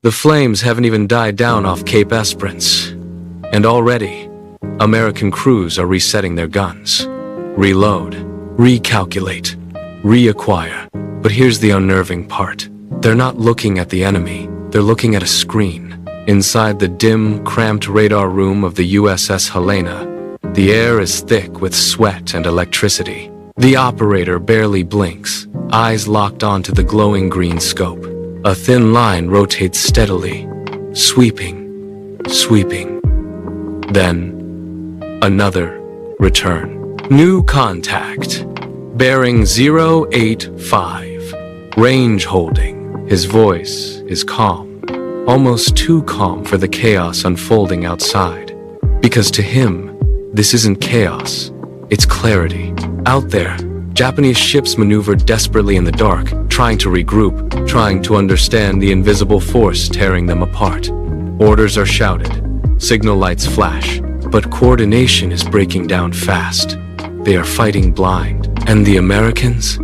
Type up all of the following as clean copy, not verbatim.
The flames haven't even died down off Cape Esperance. And already, American crews are resetting their guns. Reload, recalculate, reacquire. But here's the unnerving part. They're not looking at the enemy, they're looking at a screen. Inside the dim, cramped radar room of the USS Helena, the air is thick with sweat and electricity. The operator barely blinks, eyes locked onto the glowing green scope. A thin line rotates steadily, sweeping, sweeping. Then, another return. New contact. Bearing 085. Range holding. His voice is calm. Almost too calm for the chaos unfolding outside. Because to him, this isn't chaos, it's clarity. Out there, Japanese ships maneuver desperately in the dark, trying to regroup, trying to understand the invisible force tearing them apart. Orders are shouted, signal lights flash, but coordination is breaking down fast. They are fighting blind. And the Americans?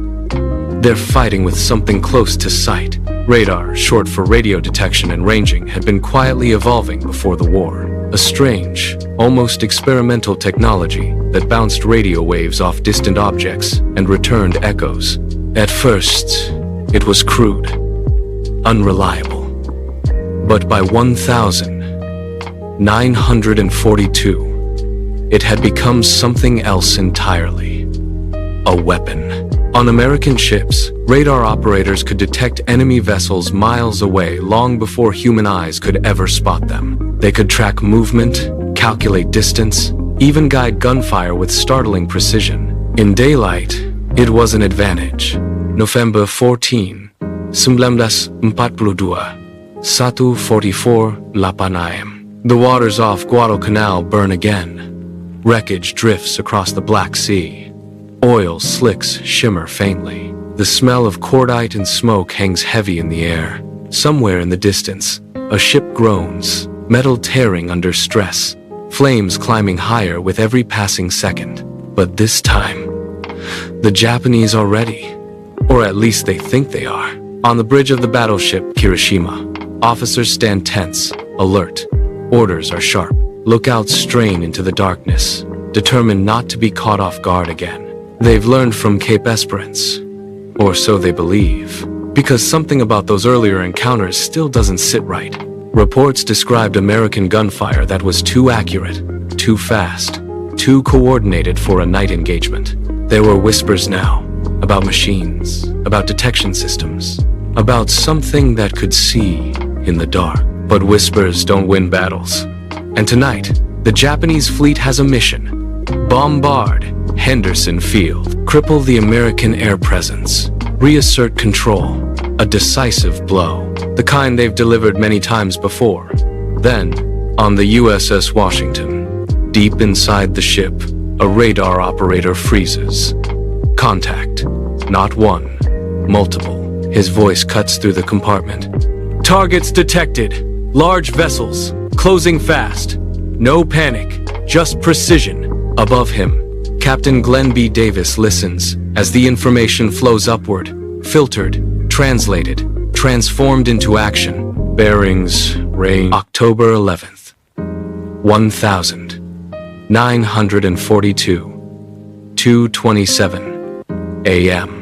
They're fighting with something close to sight. Radar, short for radio detection and ranging, had been quietly evolving before the war. A strange, almost experimental technology that bounced radio waves off distant objects and returned echoes. At first, it was crude, unreliable. But by 1942, it had become something else entirely. A weapon. On American ships, radar operators could detect enemy vessels miles away long before human eyes could ever spot them. They could track movement, calculate distance, even guide gunfire with startling precision. In daylight, it was an advantage. November 14, 1942, 1:44 The waters off Guadalcanal burn again. Wreckage drifts across the Black Sea. Oil slicks shimmer faintly. The smell of cordite and smoke hangs heavy in the air. Somewhere in the distance, a ship groans, metal tearing under stress, flames climbing higher with every passing second. But this time, the Japanese are ready. Or at least they think they are. On the bridge of the battleship Kirishima, officers stand tense, alert. Orders are sharp. Lookouts strain into the darkness, determined not to be caught off guard again. They've learned from Cape Esperance, or so they believe, because something about those earlier encounters still doesn't sit right. Reports described American gunfire that was too accurate, too fast, too coordinated for a night engagement. There were whispers now, about machines, about detection systems, about something that could see in the dark. But whispers don't win battles. And tonight, the Japanese fleet has a mission. Bombard Henderson Field, cripple the American air presence, reassert control, a decisive blow, the kind they've delivered many times before. Then, on the USS Washington, deep inside the ship, a radar operator freezes. Contact. Not one, multiple. His voice cuts through the compartment. Targets detected. Large vessels, closing fast. No panic, just precision. Above him, Captain Glenn B. Davis listens as the information flows upward, filtered, translated, transformed into action. Bearings, range, October 11th, 1942, 2:27 a.m.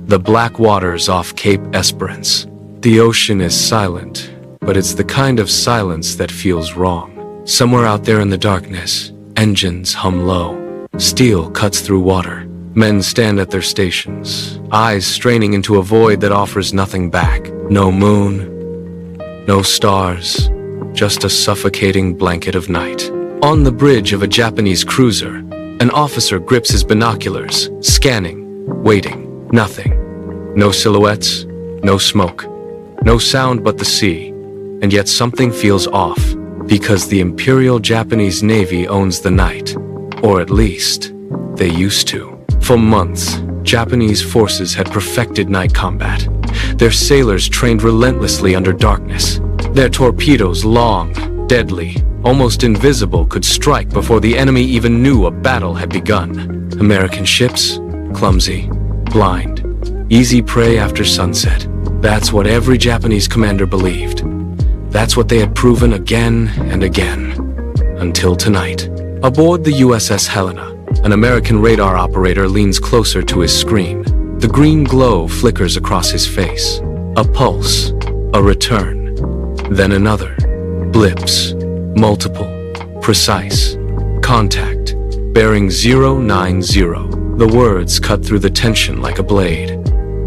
The black waters off Cape Esperance. The ocean is silent, but it's the kind of silence that feels wrong. Somewhere out there in the darkness, engines hum low. Steel cuts through water. Men stand at their stations, eyes straining into a void that offers nothing back. No moon, no stars, just a suffocating blanket of night. On the bridge of a Japanese cruiser, an officer grips his binoculars, scanning, waiting. Nothing. No silhouettes, no smoke, no sound but the sea. And yet something feels off, because the Imperial Japanese Navy owns the night. Or at least, they used to. For months, Japanese forces had perfected night combat. Their sailors trained relentlessly under darkness. Their torpedoes, long, deadly, almost invisible, could strike before the enemy even knew a battle had begun. American ships, clumsy, blind, easy prey after sunset. That's what every Japanese commander believed. That's what they had proven again and again. Until tonight. Aboard the USS Helena, an American radar operator leans closer to his screen. The green glow flickers across his face. A pulse. A return. Then another. Blips. Multiple. Precise. Contact. Bearing 090. The words cut through the tension like a blade.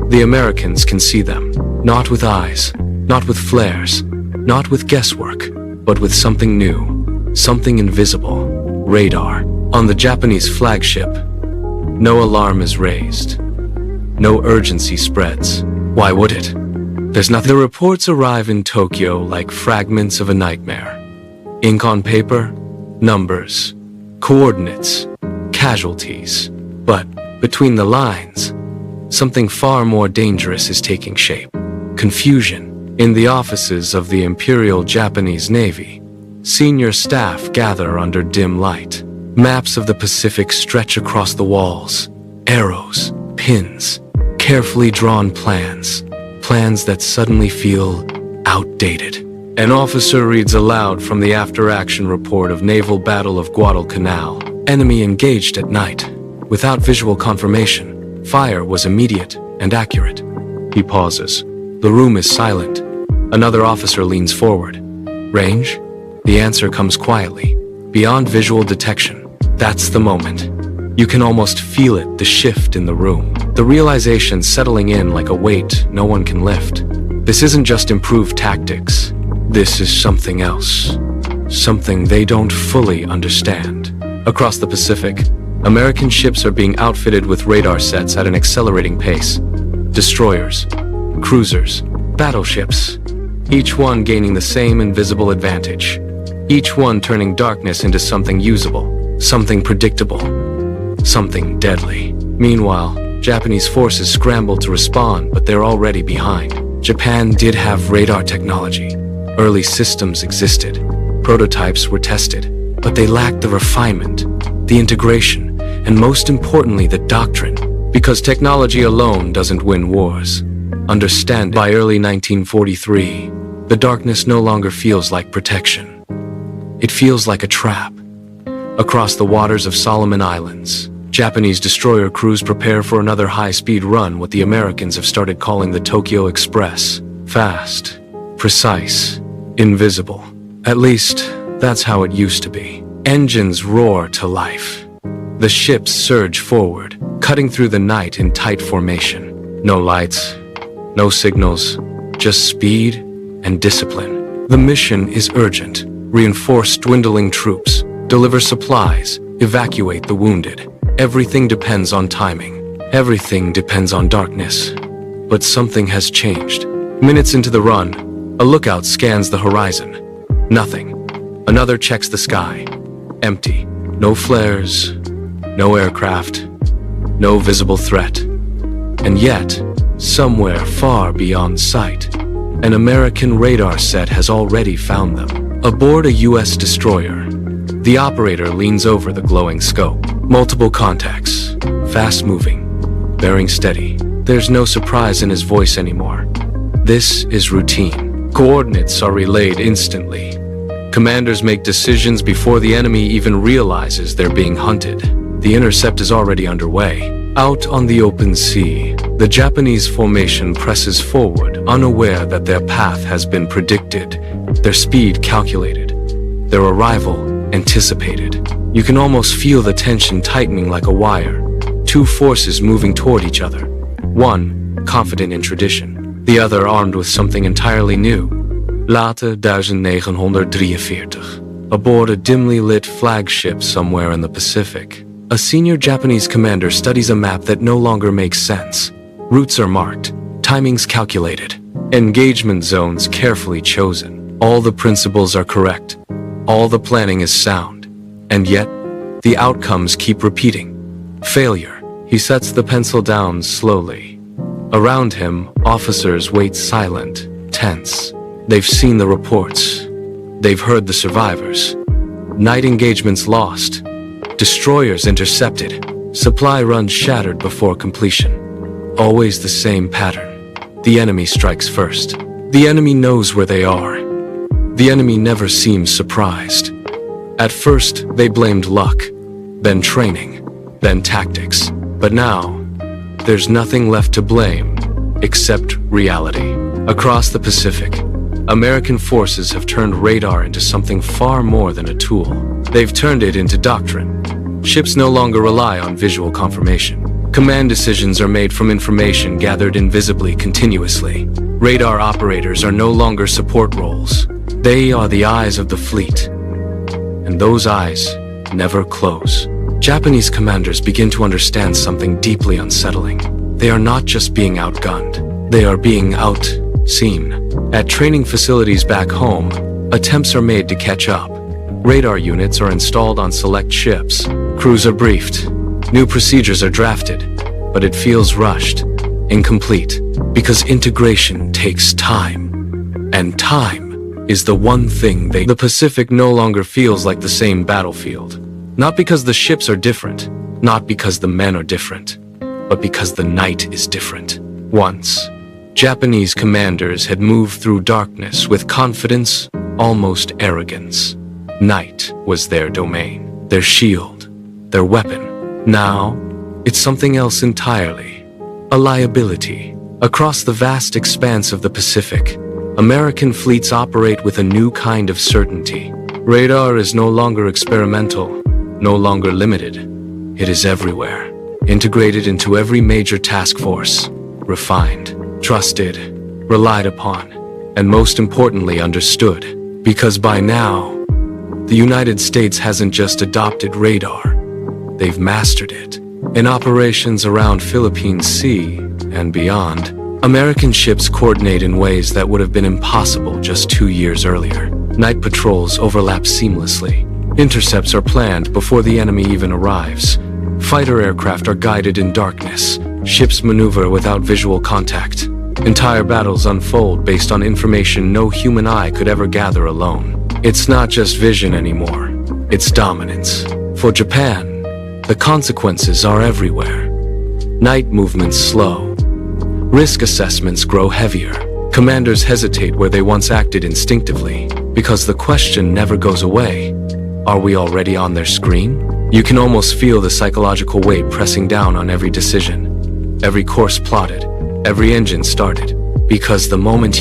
The Americans can see them. Not with eyes. Not with flares. Not with guesswork. But with something new. Something invisible. Radar. On the Japanese flagship. No alarm is raised. No urgency spreads. Why would it? There's nothing. The reports arrive in Tokyo like fragments of a nightmare. Ink on paper, numbers, coordinates, casualties. But between the lines, something far more dangerous is taking shape. Confusion. In the offices of the Imperial Japanese Navy, senior staff gather under dim light. Maps of the Pacific stretch across the walls. Arrows, pins, carefully drawn plans. Plans that suddenly feel outdated. An officer reads aloud from the after-action report of Naval Battle of Guadalcanal. Enemy engaged at night. Without visual confirmation, fire was immediate and accurate. He pauses. The room is silent. Another officer leans forward. Range? The answer comes quietly, beyond visual detection. That's the moment. You can almost feel it, the shift in the room. The realization settling in like a weight no one can lift. This isn't just improved tactics. This is something else. Something they don't fully understand. Across the Pacific, American ships are being outfitted with radar sets at an accelerating pace. Destroyers, cruisers, battleships, each one gaining the same invisible advantage. Each one turning darkness into something usable, something predictable, something deadly. Meanwhile, Japanese forces scramble to respond, but they're already behind. Japan did have radar technology. Early systems existed. Prototypes were tested, but they lacked the refinement, the integration, and most importantly, the doctrine. Because technology alone doesn't win wars. Understand, by early 1943, the darkness no longer feels like protection. It feels like a trap. Across the waters of Solomon Islands, Japanese destroyer crews prepare for another high-speed run, what the Americans have started calling the Tokyo Express. Fast, precise, invisible. At least, that's how it used to be. Engines roar to life. The ships surge forward, cutting through the night in tight formation. No lights, no signals, just speed and discipline. The mission is urgent. Reinforce dwindling troops, deliver supplies, evacuate the wounded. Everything depends on timing. Everything depends on darkness. But something has changed. Minutes into the run, a lookout scans the horizon. Nothing. Another checks the sky. Empty. No flares, no aircraft, no visible threat. And yet, somewhere far beyond sight, an American radar set has already found them. Aboard a U.S. destroyer, the operator leans over the glowing scope. Multiple contacts, fast-moving, bearing steady. There's no surprise in his voice anymore. This is routine. Coordinates are relayed instantly. Commanders make decisions before the enemy even realizes they're being hunted. The intercept is already underway. Out on the open sea, the Japanese formation presses forward, unaware that their path has been predicted, their speed calculated, their arrival anticipated. You can almost feel the tension tightening like a wire. Two forces moving toward each other. One, confident in tradition. The other armed with something entirely new. Later 1943. Aboard a dimly lit flagship somewhere in the Pacific, a senior Japanese commander studies a map that no longer makes sense. Routes are marked, timings calculated, engagement zones carefully chosen. All the principles are correct. All the planning is sound. And yet, the outcomes keep repeating. Failure. He sets the pencil down slowly. Around him, officers wait silent, tense. They've seen the reports. They've heard the survivors. Night engagements lost. Destroyers intercepted. Supply runs shattered before completion. Always the same pattern. The enemy strikes first. The enemy knows where they are. The enemy never seems surprised. At first, they blamed luck, then training, then tactics. But now, there's nothing left to blame except reality. Across the Pacific, American forces have turned radar into something far more than a tool. They've turned it into doctrine. Ships no longer rely on visual confirmation. Command decisions are made from information gathered invisibly continuously. Radar operators are no longer support roles. They are the eyes of the fleet. And those eyes never close. Japanese commanders begin to understand something deeply unsettling. They are not just being outgunned. They are being outseen. At training facilities back home, attempts are made to catch up. Radar units are installed on select ships. Crews are briefed. New procedures are drafted. But it feels rushed, incomplete, because integration takes time. And time is the one thing the Pacific no longer feels like the same battlefield. Not because the ships are different, not because the men are different, but because the night is different. Once, Japanese commanders had moved through darkness with confidence, almost arrogance. Night was their domain, their shield, their weapon. Now, it's something else entirely. A liability. Across the vast expanse of the Pacific, American fleets operate with a new kind of certainty. Radar is no longer experimental, no longer limited. It is everywhere, integrated into every major task force, refined, trusted, relied upon, and most importantly understood. Because by now, the United States hasn't just adopted radar, they've mastered it. In operations around Philippine Sea and beyond, American ships coordinate in ways that would have been impossible just 2 years earlier. Night patrols overlap seamlessly. Intercepts are planned before the enemy even arrives. Fighter aircraft are guided in darkness. Ships maneuver without visual contact. Entire battles unfold based on information no human eye could ever gather alone. It's not just vision anymore. It's dominance. For Japan, the consequences are everywhere. Night movements slow. Risk assessments grow heavier. Commanders hesitate where they once acted instinctively, because the question never goes away. Are we already on their screen? You can almost feel the psychological weight pressing down on every decision, every course plotted, every engine started. Because the moment